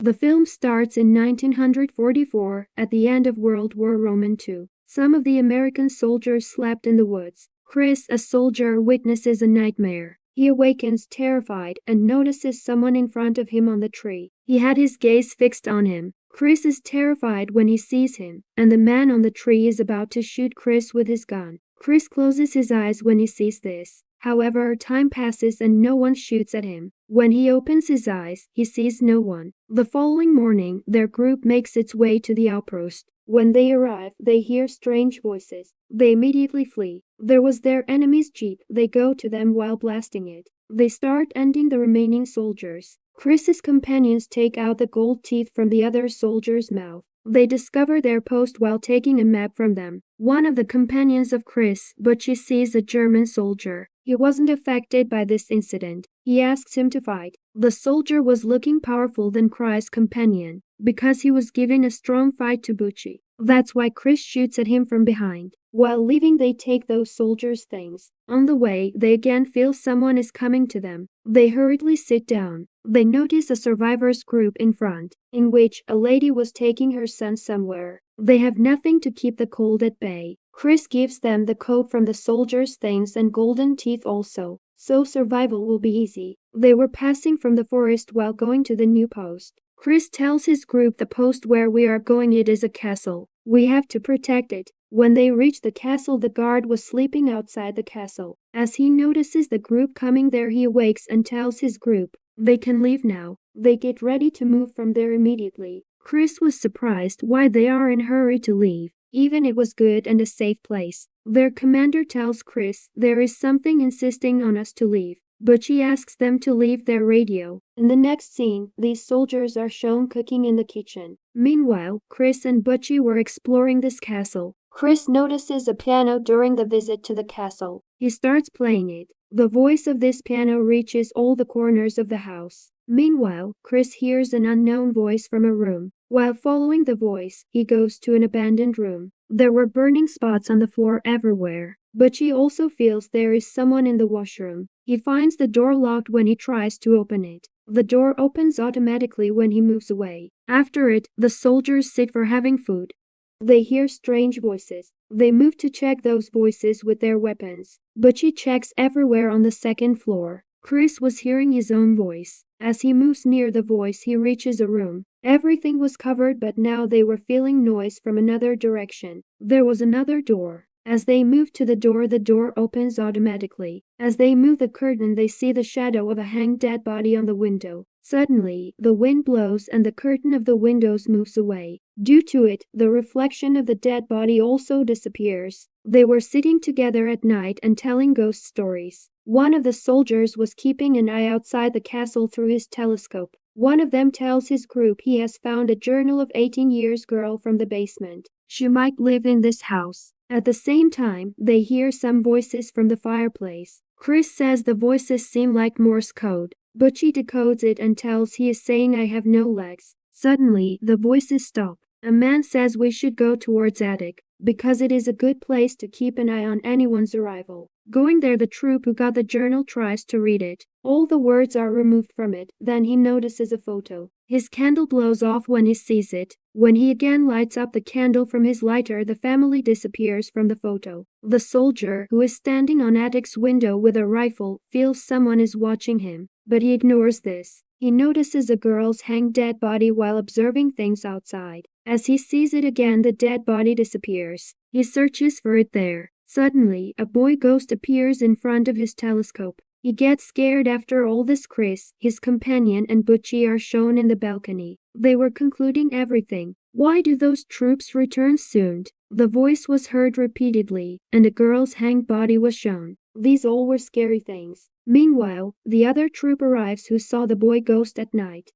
The film starts in 1944, at the end of World War II. Some of the American soldiers slept in the woods. Chris, a soldier, witnesses a nightmare. He awakens terrified and notices someone in front of him on the tree. He had his gaze fixed on him. Chris is terrified when he sees him, and the man on the tree is about to shoot Chris with his gun. Chris closes his eyes when he sees this. However, time passes and no one shoots at him. When he opens his eyes, he sees no one. The following morning, their group makes its way to the outpost. When they arrive, they hear strange voices. They immediately flee. There was their enemy's jeep. They go to them while blasting it. They start ending the remaining soldiers. Chris's companions take out the gold teeth from the other soldier's mouth. They discover their post while taking a map from them. One of the companions of Chris, Butchie, sees a German soldier. He wasn't affected by this incident. He asks him to fight. The soldier was looking powerful than Chris's companion, because he was giving a strong fight to Butchie. That's why Chris shoots at him from behind. While leaving, they take those soldiers' things. On the way, they again feel someone is coming to them. They hurriedly sit down. They notice a survivors group in front, in which a lady was taking her son somewhere. They have nothing to keep the cold at bay. Chris gives them the coat from the soldiers' things and golden teeth also, so survival will be easy. They were passing from the forest while going to the new post. Chris tells his group the post where we are going, it is a castle. We have to protect it. When they reach the castle, the guard was sleeping outside the castle. As he notices the group coming there, he awakes and tells his group they can leave now. They get ready to move from there immediately. Chris was surprised why they are in a hurry to leave, even it was good and a safe place. Their commander tells Chris there is something insisting on us to leave. Butchie asks them to leave their radio. In the next scene, these soldiers are shown cooking in the kitchen. Meanwhile, Chris and Butchie were exploring this castle. Chris notices a piano during the visit to the castle. He starts playing it. The voice of this piano reaches all the corners of the house. Meanwhile, Chris hears an unknown voice from a room. While following the voice, he goes to an abandoned room. There were burning spots on the floor everywhere. Butchie also feels there is someone in the washroom. He finds the door locked when he tries to open it. The door opens automatically when he moves away. After it, the soldiers sit for having food. They hear strange voices. They move to check those voices with their weapons. Butchie checks everywhere on the second floor. Chris was hearing his own voice. As he moves near the voice, he reaches a room. Everything was covered, but now they were feeling noise from another direction. There was another door. As they move to the door opens automatically. As they move the curtain, they see the shadow of a hanged dead body on the window. Suddenly, the wind blows and the curtain of the windows moves away. Due to it, the reflection of the dead body also disappears. They were sitting together at night and telling ghost stories. One of the soldiers was keeping an eye outside the castle through his telescope. One of them tells his group he has found a journal of 18 years girl from the basement. She might live in this house. At the same time, they hear some voices from the fireplace. Chris says the voices seem like Morse code. Butchie decodes it and tells he is saying I have no legs. Suddenly, the voices stop. A man says we should go towards attic, because it is a good place to keep an eye on anyone's arrival. Going there, the troop who got the journal tries to read it. All the words are removed from it. Then he notices a photo. His candle blows off when he sees it. When he again lights up the candle from his lighter, the family disappears from the photo. The soldier, who is standing on attic's window with a rifle, feels someone is watching him, but he ignores this. He notices a girl's hanged dead body while observing things outside. As he sees it again, the dead body disappears. He searches for it there. Suddenly, a boy ghost appears in front of his telescope. He gets scared. After all this, Chris, his companion, and Butchie are shown in the balcony. They were concluding everything. Why do those troops return soon? The voice was heard repeatedly, and a girl's hanged body was shown. These all were scary things. Meanwhile, the other troop arrives who saw the boy ghost at night.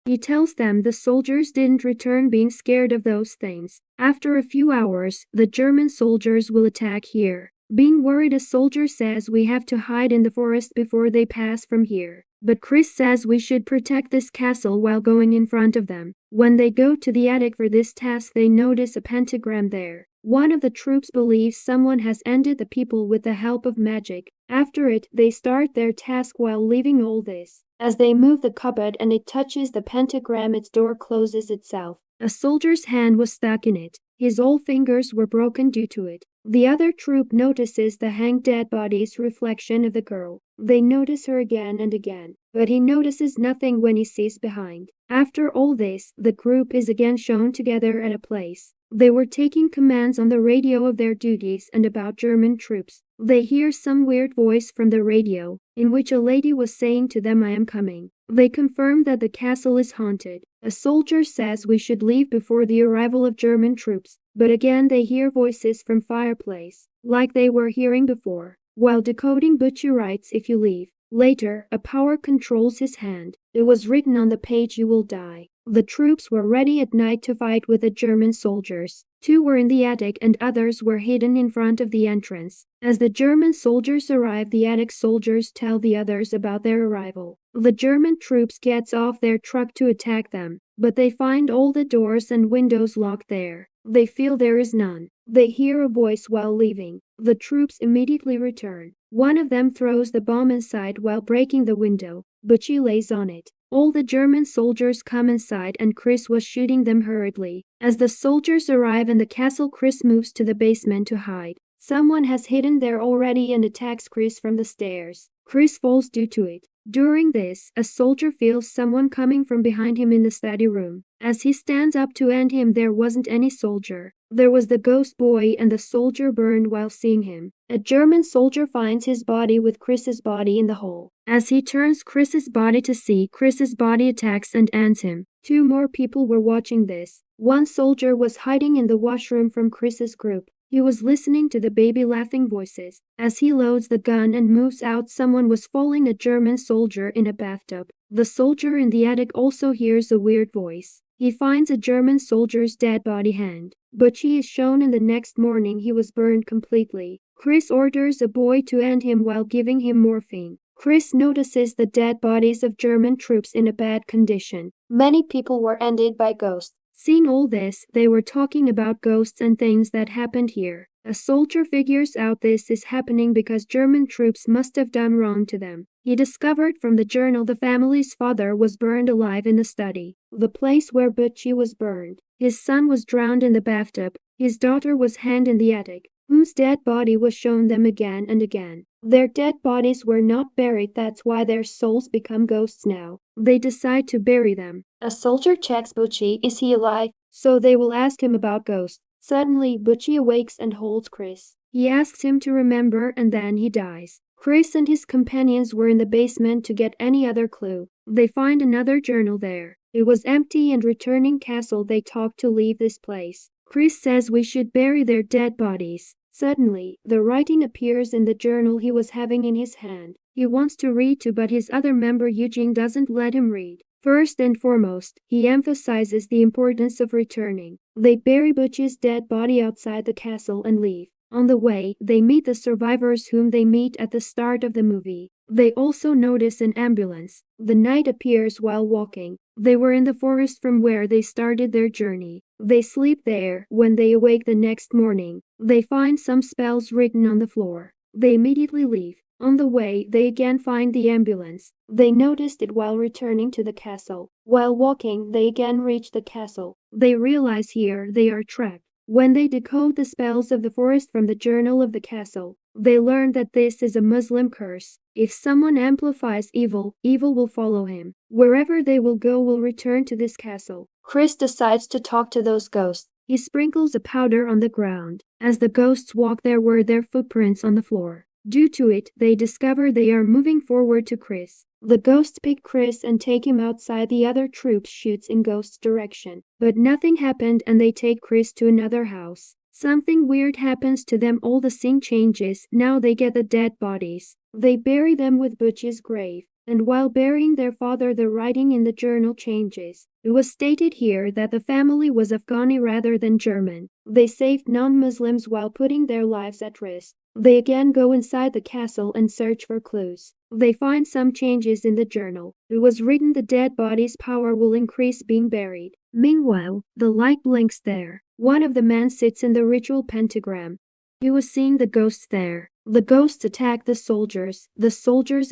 He tells them the soldiers didn't return being scared of those things. After a few hours, the German soldiers will attack here. Being worried, a soldier says we have to hide in the forest before they pass from here. But Chris says we should protect this castle while going in front of them. When they go to the attic for this task, they notice a pentagram there. One of the troops believes someone has ended the people with the help of magic. After it, they start their task while leaving all this. As they move the cupboard and it touches the pentagram, its door closes itself. A soldier's hand was stuck in it. His all fingers were broken due to it. The other troop notices the hanged dead body's reflection of the girl. They notice her again and again, but he notices nothing when he sees behind. After all this, the group is again shown together at a place. They were taking commands on the radio of their duties and about German troops. They hear some weird voice from the radio, in which a lady was saying to them, "I am coming." They confirm that the castle is haunted. A soldier says we should leave before the arrival of German troops, but again they hear voices from fireplace, like they were hearing before. While decoding, Butchie writes, "If you leave." Later, a power controls his hand. It was written on the page, "You will die." The troops were ready at night to fight with the German soldiers. 2 were in the attic and others were hidden in front of the entrance. As the German soldiers arrive, the attic soldiers tell the others about their arrival. The German troops gets off their truck to attack them, but they find all the doors and windows locked there. They feel there is none. They hear a voice while leaving. The troops immediately return. One of them throws the bomb inside while breaking the window, but she lays on it. All the German soldiers come inside and Chris was shooting them hurriedly. As the soldiers arrive in the castle, Chris moves to the basement to hide. Someone has hidden there already and attacks Chris from the stairs. Chris falls due to it. During this, a soldier feels someone coming from behind him in the study room. As he stands up to end him, there wasn't any soldier. There was the ghost boy, and the soldier burned while seeing him. A German soldier finds his body with Chris's body in the hole. As he turns Chris's body to see Chris's body, attacks and ends him. 2 more people were watching this. One soldier was hiding in the washroom from Chris's group. He was listening to the baby laughing voices. As he loads the gun and moves out, someone was following a German soldier in a bathtub. The soldier in the attic also hears a weird voice. He finds a German soldier's dead body hand. Butchie is shown in the next morning. He was burned completely. Chris orders a boy to end him while giving him morphine. Chris notices the dead bodies of German troops in a bad condition. Many people were ended by ghosts. Seeing all this, they were talking about ghosts and things that happened here. A soldier figures out this is happening because German troops must have done wrong to them. He discovered from the journal the family's father was burned alive in the study, the place where Butchie was burned. His son was drowned in the bathtub. His daughter was hanged in the attic, whose dead body was shown them again and again. Their dead bodies were not buried, that's why their souls become ghosts now. They decide to bury them. A soldier checks Butchie, is he alive? So they will ask him about ghosts. Suddenly, Butchie awakes and holds Chris. He asks him to remember and then he dies. Chris and his companions were in the basement to get any other clue. They find another journal there. It was empty, and returning castle they talk to leave this place. Chris says we should bury their dead bodies. Suddenly, the writing appears in the journal he was having in his hand. He wants to read too, but his other member Eugene doesn't let him read. First and foremost, he emphasizes the importance of returning. They bury Butchie's dead body outside the castle and leave. On the way, they meet the survivors whom they meet at the start of the movie. They also notice an ambulance. The knight appears while walking. They were in the forest from where they started their journey. They sleep there. When they awake the next morning, they find some spells written on the floor. They immediately leave. On the way, they again find the ambulance. They noticed it while returning to the castle. While walking, they again reach the castle. They realize here they are trapped. When they decode the spells of the forest from the journal of the castle, they learn that this is a Muslim curse. If someone amplifies evil, evil will follow him. Wherever they will go will return to this castle. Chris decides to talk to those ghosts. He sprinkles a powder on the ground. As the ghosts walk, there were their footprints on the floor. Due to it, they discover they are moving forward to Chris. The ghosts pick Chris and take him outside. The other troops shoots in Ghost's direction, but nothing happened and they take Chris to another house. Something weird happens to them. All the scene changes. Now they get the dead bodies. They bury them with Butchie's grave. And while burying their father, the writing in the journal changes. It was stated here that the family was Afghani rather than German. They saved non-Muslims while putting their lives at risk. They again go inside the castle and search for clues. They find some changes in the journal. It was written the dead body's power will increase being buried. Meanwhile, the light blinks there. One of the men sits in the ritual pentagram. He was seeing the ghosts there. The ghosts attack the soldiers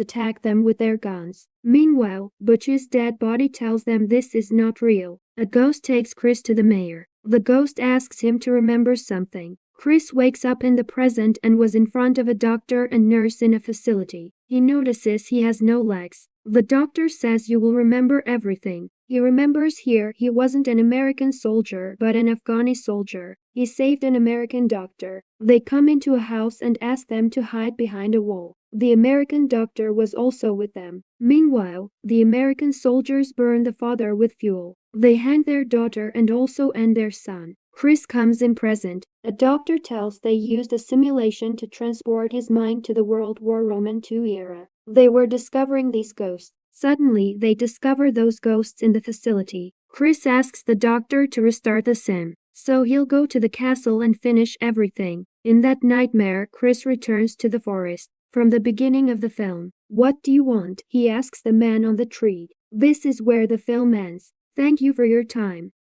attack them with their guns. Meanwhile, Butch's dead body tells them this is not real. A ghost takes Chris to the mayor. The ghost asks him to remember something. Chris wakes up in the present and was in front of a doctor and nurse in a facility. He notices he has no legs. The doctor says you will remember everything. He remembers here he wasn't an American soldier but an Afghani soldier. He saved an American doctor. They come into a house and ask them to hide behind a wall. The American doctor was also with them. Meanwhile, the American soldiers burn the father with fuel. They hang their daughter and also end their son. Chris comes in present. A doctor tells they used a simulation to transport his mind to the World War II era. They were discovering these ghosts. Suddenly, they discover those ghosts in the facility. Chris asks the doctor to restart the sim, so he'll go to the castle and finish everything. In that nightmare, Chris returns to the forest. From the beginning of the film, "What do you want?" he asks the man on the tree. This is where the film ends. Thank you for your time.